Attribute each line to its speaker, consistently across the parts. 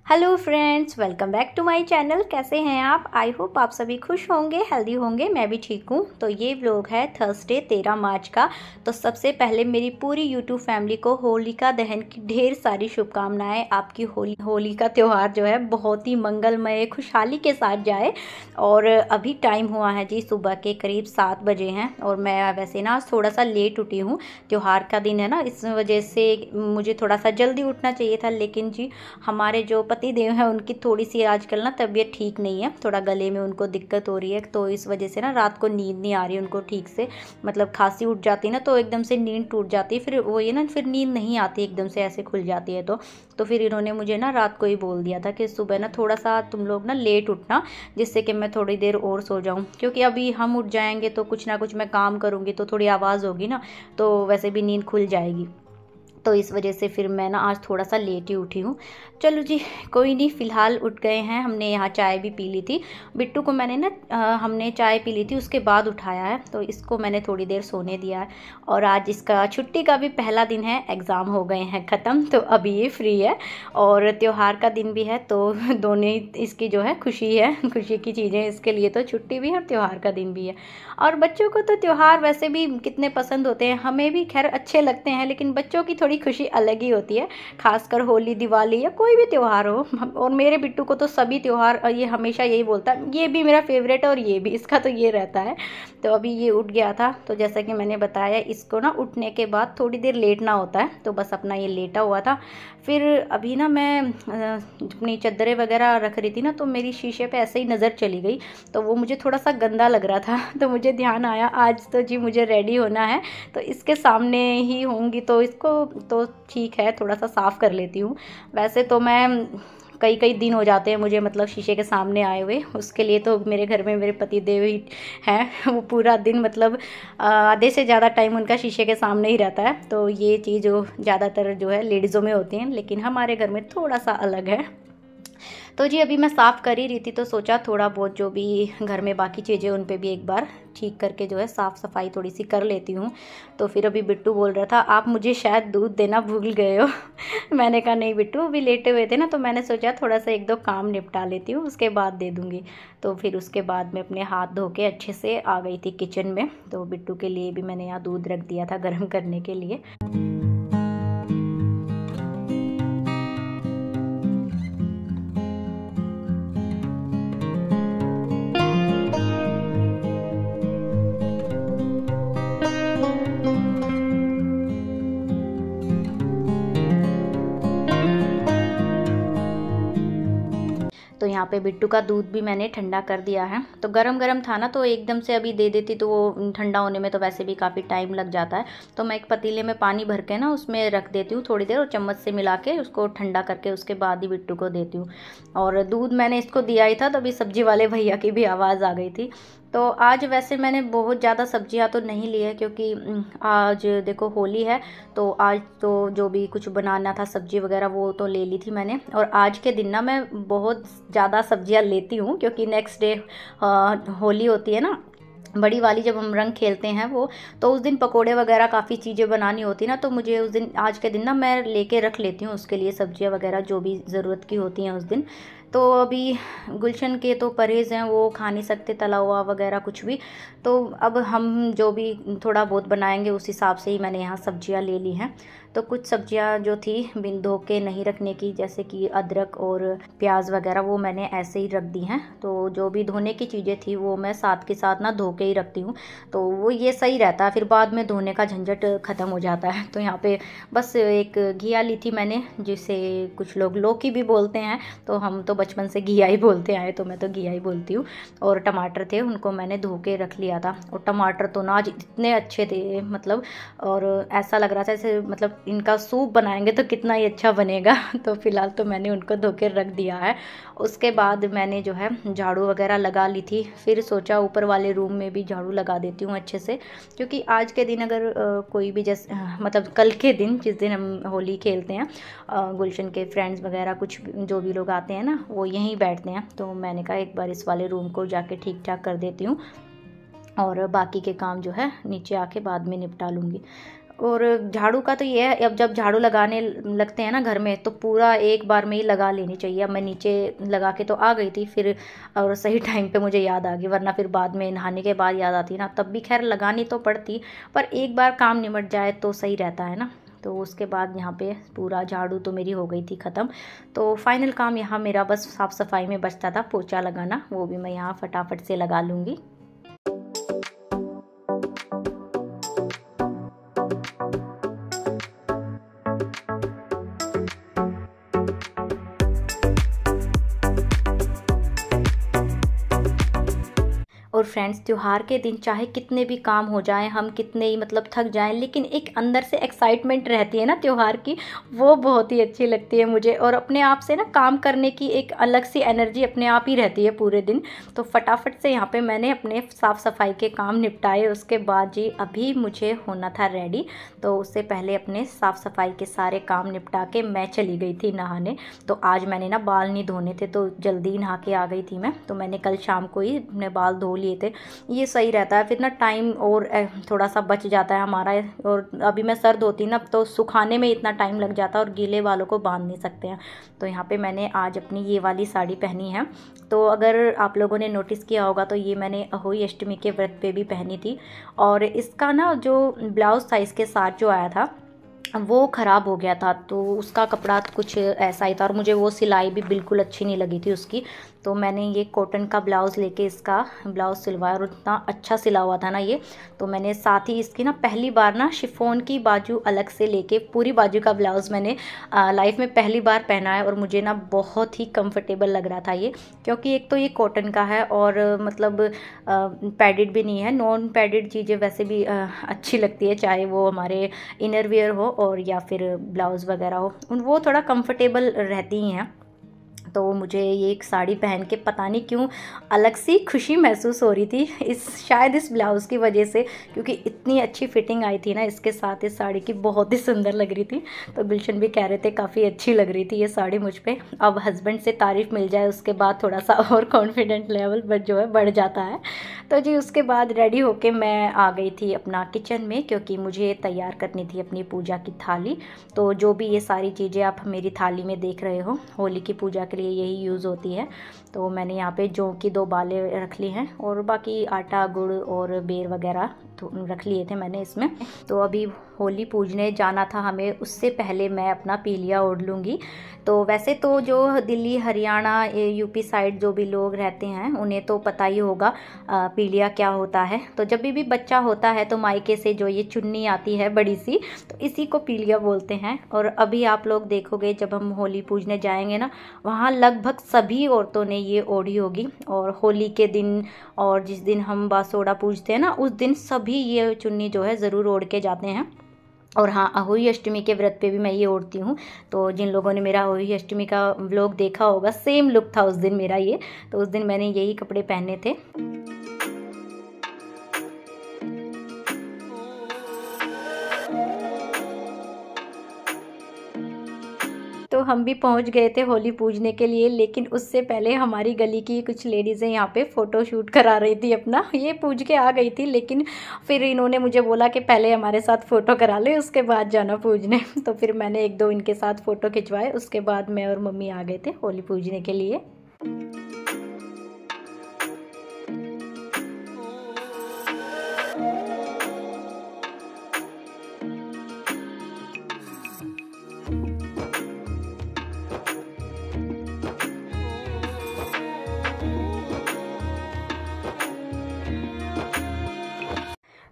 Speaker 1: Hello friends, welcome back to my channel. कैसे हैं आप? आई होप आप सभी खुश होंगे, हेल्दी होंगे। मैं भी ठीक हूँ। तो ये व्लॉग है थर्सडे 13 मार्च का। तो सबसे पहले मेरी पूरी यूट्यूब फैमिली को होलिका दहन की ढेर सारी शुभकामनाएं। आपकी होली का त्यौहार जो है बहुत ही मंगलमय खुशहाली के साथ जाए। और अभी टाइम हुआ है जी, सुबह के करीब 7 बजे हैं। और मैं वैसे ना थोड़ा सा लेट उठी हूँ, त्यौहार का दिन है ना, इस वजह से मुझे थोड़ा सा जल्दी उठना चाहिए था। लेकिन जी हमारे जो पति देव हैं उनकी थोड़ी सी आजकल ना तबीयत ठीक नहीं है, थोड़ा गले में उनको दिक्कत हो रही है। तो इस वजह से ना रात को नींद नहीं आ रही उनको ठीक से, मतलब खांसी उठ जाती है ना तो एकदम से नींद टूट जाती है। फिर वो ये ना फिर नींद नहीं आती एकदम से, ऐसे खुल जाती है। तो फिर इन्होंने मुझे ना रात को ही बोल दिया था कि सुबह ना थोड़ा सा तुम लोग ना लेट उठना, जिससे कि मैं थोड़ी देर और सो जाऊं। क्योंकि अभी हम उठ जाएंगे तो कुछ ना कुछ मैं काम करूंगी तो थोड़ी आवाज़ होगी ना, तो वैसे भी नींद खुल जाएगी। तो इस वजह से फिर मैं ना आज थोड़ा सा लेट ही उठी हूँ। चलो जी, कोई नहीं, फ़िलहाल उठ गए हैं। हमने यहाँ चाय भी पी ली थी। बिट्टू को मैंने ना हमने चाय पी ली थी उसके बाद उठाया है, तो इसको मैंने थोड़ी देर सोने दिया है। और आज इसका छुट्टी का भी पहला दिन है, एग्ज़ाम हो गए हैं ख़त्म, तो अभी ये फ्री है। और त्यौहार का दिन भी है, तो दोनों ही इसकी जो है खुशी है, खुशी की चीज़ें इसके लिए। तो छुट्टी भी है और त्यौहार का दिन भी है। और बच्चों को तो त्यौहार वैसे भी कितने पसंद होते हैं, हमें भी खैर अच्छे लगते हैं, लेकिन बच्चों की थोड़ी खुशी अलग ही होती है। खासकर होली, दिवाली या कोई भी त्यौहार हो। और मेरे बिट्टू को तो सभी त्यौहार, ये हमेशा यही बोलता है ये भी मेरा फेवरेट है और ये भी, इसका तो ये रहता है। तो अभी ये उठ गया था, तो जैसा कि मैंने बताया इसको ना उठने के बाद थोड़ी देर लेटना होता है, तो बस अपना ये लेटा हुआ था। फिर अभी ना मैं अपनी चादरें वगैरह रख रही थी ना, तो मेरी शीशे पे ऐसे ही नज़र चली गई, तो वो मुझे थोड़ा सा गंदा लग रहा था। तो मुझे ध्यान आया आज तो जी मुझे रेडी होना है, तो इसके सामने ही होंगी, तो इसको तो ठीक है थोड़ा सा साफ़ कर लेती हूँ। वैसे तो मैं कई कई दिन हो जाते हैं मुझे, मतलब शीशे के सामने आए हुए। उसके लिए तो मेरे घर में मेरे पति देव ही हैं, वो पूरा दिन मतलब आधे से ज़्यादा टाइम उनका शीशे के सामने ही रहता है। तो ये चीज़ जो ज़्यादातर जो है लेडीज़ों में होती हैं, लेकिन हमारे घर में थोड़ा सा अलग है। तो जी अभी मैं साफ़ कर ही रही थी, तो सोचा थोड़ा बहुत जो भी घर में बाकी चीज़ें उन पे भी एक बार ठीक करके जो है साफ़ सफाई थोड़ी सी कर लेती हूँ। तो फिर अभी बिट्टू बोल रहा था आप मुझे शायद दूध देना भूल गए हो। मैंने कहा नहीं बिट्टू, अभी लेटे हुए थे ना, तो मैंने सोचा थोड़ा सा एक दो काम निपटा लेती हूँ, उसके बाद दे दूँगी। तो फिर उसके बाद मैं अपने हाथ धो के अच्छे से आ गई थी किचन में। तो बिट्टू के लिए भी मैंने यहाँ दूध रख दिया था गर्म करने के लिए। तो यहाँ पे बिट्टू का दूध भी मैंने ठंडा कर दिया है। तो गरम गरम था ना, तो एकदम से अभी दे देती तो वो ठंडा होने में तो वैसे भी काफ़ी टाइम लग जाता है। तो मैं एक पतीले में पानी भर के ना उसमें रख देती हूँ थोड़ी देर, और चम्मच से मिला के उसको ठंडा करके उसके बाद ही बिट्टू को देती हूँ। और दूध मैंने इसको दिया ही था, तभी सब्जी वाले भैया की भी आवाज़ आ गई थी। तो आज वैसे मैंने बहुत ज़्यादा सब्जियां तो नहीं ली है, क्योंकि आज देखो होली है, तो आज तो जो भी कुछ बनाना था सब्जी वगैरह वो तो ले ली थी मैंने। और आज के दिन ना मैं बहुत ज़्यादा सब्जियां लेती हूँ, क्योंकि नेक्स्ट डे होली होती है ना, बड़ी वाली, जब हम रंग खेलते हैं वो, तो उस दिन पकोड़े वगैरह काफ़ी चीज़ें बनानी होती ना, तो मुझे उस दिन आज के दिन ना मैं लेके रख लेती हूँ उसके लिए सब्जियां वगैरह जो भी ज़रूरत की होती हैं उस दिन। तो अभी गुलशन के तो परहेज़ हैं, वो खा नहीं सकते तला हुआ वगैरह कुछ भी। तो अब हम जो भी थोड़ा बहुत बनाएंगे उस हिसाब से ही मैंने यहाँ सब्जियाँ ले ली हैं। तो कुछ सब्जियाँ जो थी बिन धो के नहीं रखने की, जैसे कि अदरक और प्याज वगैरह, वो मैंने ऐसे ही रख दी हैं। तो जो भी धोने की चीज़ें थी वो मैं साथ के साथ ना धो के ही रखती हूँ, तो वो ये सही रहता है, फिर बाद में धोने का झंझट ख़त्म हो जाता है। तो यहाँ पे बस एक घिया ली थी मैंने, जिसे कुछ लोग लौकी भी बोलते हैं, तो हम तो बचपन से घिया ही बोलते आए, तो मैं तो घिया ही बोलती हूँ। और टमाटर थे, उनको मैंने धो के रख लिया था। और टमाटर तो ना आज इतने अच्छे थे, मतलब, और ऐसा लग रहा था जैसे मतलब इनका सूप बनाएंगे तो कितना ही अच्छा बनेगा। तो फिलहाल तो मैंने उनको धो के रख दिया है। उसके बाद मैंने जो है झाड़ू वगैरह लगा ली थी, फिर सोचा ऊपर वाले रूम में भी झाड़ू लगा देती हूँ अच्छे से, क्योंकि आज के दिन अगर कोई भी जैसे मतलब कल के दिन जिस दिन हम होली खेलते हैं, गुलशन के फ्रेंड्स वगैरह कुछ जो भी लोग आते हैं ना, वो यहीं बैठते हैं। तो मैंने कहा एक बार इस वाले रूम को जाके ठीक ठाक कर देती हूँ, और बाकी के काम जो है नीचे आके बाद में निपटा लूँगी। और झाड़ू का तो ये है, अब जब झाड़ू लगाने लगते हैं ना घर में तो पूरा एक बार में ही लगा लेनी चाहिए। अब मैं नीचे लगा के तो आ गई थी फिर, और सही टाइम पे मुझे याद आ गई, वरना फिर बाद में नहाने के बाद याद आती ना, तब भी खैर लगानी तो पड़ती, पर एक बार काम निमट जाए तो सही रहता है ना। तो उसके बाद यहाँ पे पूरा झाड़ू तो मेरी हो गई थी ख़त्म। तो फाइनल काम यहाँ मेरा बस साफ़ सफाई में बचता था, पोछा लगाना, वो भी मैं यहाँ फटाफट से लगा लूँगी। और फ्रेंड्स, त्यौहार के दिन चाहे कितने भी काम हो जाएं, हम कितने ही मतलब थक जाएं, लेकिन एक अंदर से एक्साइटमेंट रहती है ना त्यौहार की, वो बहुत ही अच्छी लगती है मुझे। और अपने आप से ना काम करने की एक अलग सी एनर्जी अपने आप ही रहती है पूरे दिन। तो फटाफट से यहाँ पे मैंने अपने साफ़ सफाई के काम निपटाए। उसके बाद जी अभी मुझे होना था रेडी, तो उससे पहले अपने साफ़ सफाई के सारे काम निपटा के मैं चली गई थी नहाने। तो आज मैंने ना बाल नहीं धोने थे तो जल्दी नहा के आ गई थी मैं। तो मैंने कल शाम को ही अपने बाल धो लिए थे, ये सही रहता है, फिर ना टाइम और थोड़ा सा बच जाता है हमारा। और अभी मैं सर धोती ना तो सुखाने में इतना टाइम लग जाता है और गीले बालों को बांध नहीं सकते हैं। तो यहाँ पे मैंने आज अपनी ये वाली साड़ी पहनी है। तो अगर आप लोगों ने नोटिस किया होगा तो ये मैंने अहोई अष्टमी के व्रत पे भी पहनी थी। और इसका ना जो ब्लाउज़ था इसके साथ जो आया था वो ख़राब हो गया था, तो उसका कपड़ा कुछ ऐसा ही था और मुझे वो सिलाई भी बिल्कुल अच्छी नहीं लगी थी उसकी। तो मैंने ये कॉटन का ब्लाउज़ लेके इसका ब्लाउज़ सिलवाया और इतना अच्छा सिला हुआ था ना ये। तो मैंने साथ ही इसकी ना पहली बार ना शिफॉन की बाजू अलग से लेके पूरी बाजू का ब्लाउज़ मैंने लाइफ में पहली बार पहना है। और मुझे ना बहुत ही कंफर्टेबल लग रहा था ये, क्योंकि एक तो ये कॉटन का है और मतलब पैडेड भी नहीं है। नॉन पैडेड चीज़ें वैसे भी अच्छी लगती है, चाहे वो हमारे इनर वियर हो और या फिर ब्लाउज़ वगैरह हो, वो थोड़ा कंफर्टेबल रहती ही हैं। तो मुझे ये एक साड़ी पहन के पता नहीं क्यों अलग सी खुशी महसूस हो रही थी, शायद इस ब्लाउज़ की वजह से, क्योंकि इतनी अच्छी फिटिंग आई थी ना इसके साथ इस साड़ी की, बहुत ही सुंदर लग रही थी। तो गुलशन भी कह रहे थे काफ़ी अच्छी लग रही थी ये साड़ी मुझ पे। अब हस्बैंड से तारीफ़ मिल जाए उसके बाद थोड़ा सा और कॉन्फिडेंट लेवल जो है बढ़ जाता है। तो जी उसके बाद रेडी होके मैं आ गई थी अपना किचन में, क्योंकि मुझे तैयार करनी थी अपनी पूजा की थाली। तो जो भी ये सारी चीज़ें आप मेरी थाली में देख रहे हो, होली की पूजा के लिए यही यूज़ होती है। तो मैंने यहाँ पे जौ की 2 बालें रख ली हैं और बाकी आटा गुड़ और बेर वगैरह तो रख लिए थे मैंने इसमें। तो अभी होली पूजने जाना था हमें, उससे पहले मैं अपना पीलिया ओढ़ लूँगी। तो वैसे तो जो दिल्ली हरियाणा यूपी साइड जो भी लोग रहते हैं उन्हें तो पता ही होगा पीलिया क्या होता है। तो जब भी बच्चा होता है तो मायके से जो ये चुन्नी आती है बड़ी सी, तो इसी को पीलिया बोलते हैं। और अभी आप लोग देखोगे जब हम होली पूजने जाएंगे ना, वहाँ लगभग सभी औरतों ने ये ओढ़ी होगी। और होली के दिन और जिस दिन हम बासोड़ा पूजते हैं ना, उस दिन सभी ये चुन्नी जो है ज़रूर ओढ़ के जाते हैं। और हाँ, अहोई अष्टमी के व्रत पे भी मैं ये ओढ़ती हूँ। तो जिन लोगों ने मेरा अहोई अष्टमी का व्लॉग देखा होगा, सेम लुक था उस दिन मेरा ये। तो उस दिन मैंने यही कपड़े पहने थे। तो हम भी पहुंच गए थे होली पूजने के लिए, लेकिन उससे पहले हमारी गली की कुछ लेडीज़ें यहाँ पे फ़ोटो शूट करा रही थी अपना। ये पूज के आ गई थी, लेकिन फिर इन्होंने मुझे बोला कि पहले हमारे साथ फ़ोटो करा ले, उसके बाद जाना पूजने। तो फिर मैंने 1-2 इनके साथ फ़ोटो खिंचवाए, उसके बाद मैं और मम्मी आ गए थे होली पूजने के लिए।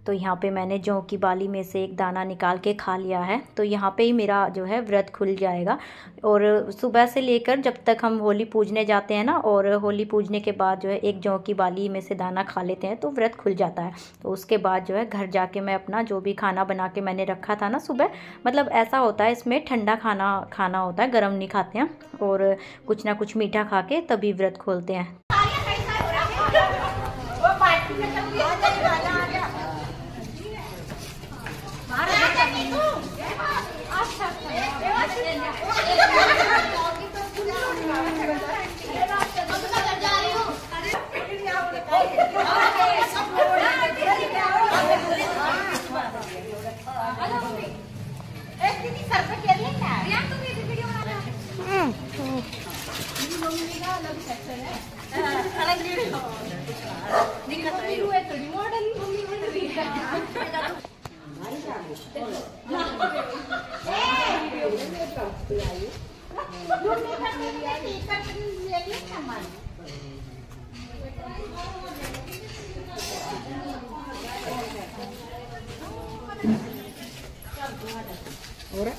Speaker 1: तो यहाँ पे मैंने जौ की बाली में से एक दाना निकाल के खा लिया है। तो यहाँ पे ही मेरा जो है व्रत खुल जाएगा। और सुबह से लेकर जब तक हम होली पूजने जाते हैं ना, और होली पूजने के बाद जो है एक जौ की बाली में से दाना खा लेते हैं तो व्रत खुल जाता है। तो उसके बाद जो है घर जाके मैं अपना जो भी खाना बना के मैंने रखा था ना सुबह, मतलब ऐसा होता है इसमें ठंडा खाना होता है, गर्म नहीं खाते हैं। और कुछ ना कुछ मीठा खा के तभी व्रत खोलते हैं।
Speaker 2: मम्मी का अलग सेक्शन है, अलग दिक्कत है थोड़ी मॉडल मम्मी बन रही है।
Speaker 3: और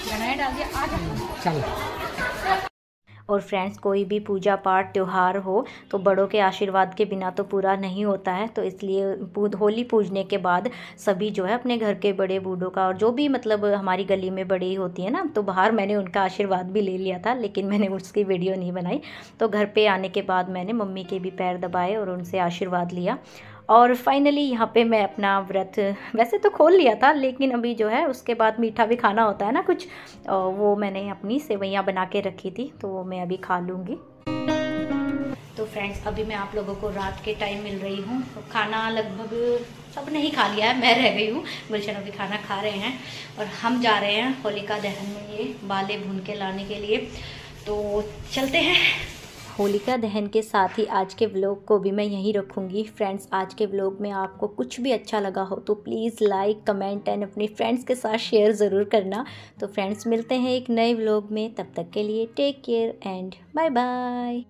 Speaker 2: बनाए डाल दिया आ जा
Speaker 3: चल।
Speaker 1: और फ्रेंड्स, कोई भी पूजा पाठ त्यौहार हो तो बड़ों के आशीर्वाद के बिना तो पूरा नहीं होता है। तो इसलिए होली पूजने के बाद सभी जो है अपने घर के बड़े बूढ़ों का, और जो भी मतलब हमारी गली में बड़ी होती है ना, तो बाहर मैंने उनका आशीर्वाद भी ले लिया था, लेकिन मैंने उसकी वीडियो नहीं बनाई। तो घर पे आने के बाद मैंने मम्मी के भी पैर दबाए और उनसे आशीर्वाद लिया। और फाइनली यहाँ पे मैं अपना व्रत वैसे तो खोल लिया था, लेकिन अभी जो है उसके बाद मीठा भी खाना होता है ना कुछ, वो मैंने अपनी सेवइयाँ बना के रखी थी, तो वो मैं अभी खा लूँगी। तो फ्रेंड्स, अभी मैं आप लोगों को रात के टाइम मिल रही हूँ। तो खाना लगभग सब ने ही खा लिया है, मैं रह गई हूँ। गुलशन अभी खाना खा रहे हैं और हम जा रहे हैं होलिका दहन में ये बाले भून के लाने के लिए। तो चलते हैं। होलिका दहन के साथ ही आज के व्लॉग को भी मैं यहीं रखूँगी। फ्रेंड्स, आज के व्लॉग में आपको कुछ भी अच्छा लगा हो तो प्लीज़ लाइक, कमेंट एंड अपने फ्रेंड्स के साथ शेयर ज़रूर करना। तो फ्रेंड्स, मिलते हैं एक नए व्लॉग में, तब तक के लिए take care and bye bye.